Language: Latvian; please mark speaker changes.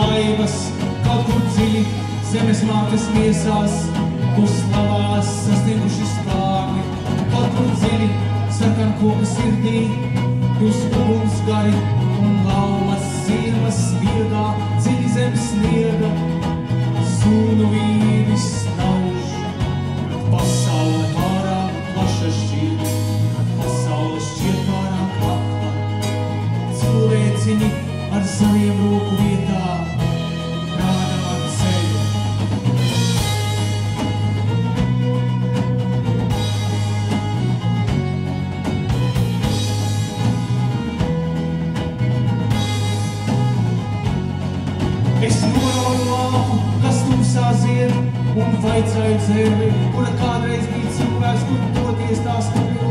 Speaker 1: laivas, kaut kur dziļi zemes mātes miesās, tu slavās sasnieguši spārni, kaut kur dziļi sarkan koka sirdī, jūs uguns gari un laumas ziemas viegā, dziļi zem sniega, sūnu vīri snauž. Pasaule pārāk plaša šķiet, pasaule šķiet pārāk akla, cilvēciņi ar saviem roku vietā rādā ceļu. Es norauju lāpu, kas tumsā zied, un vaicāju dzērvi, kura kādreiz bija cilvēks, kur doties tās tur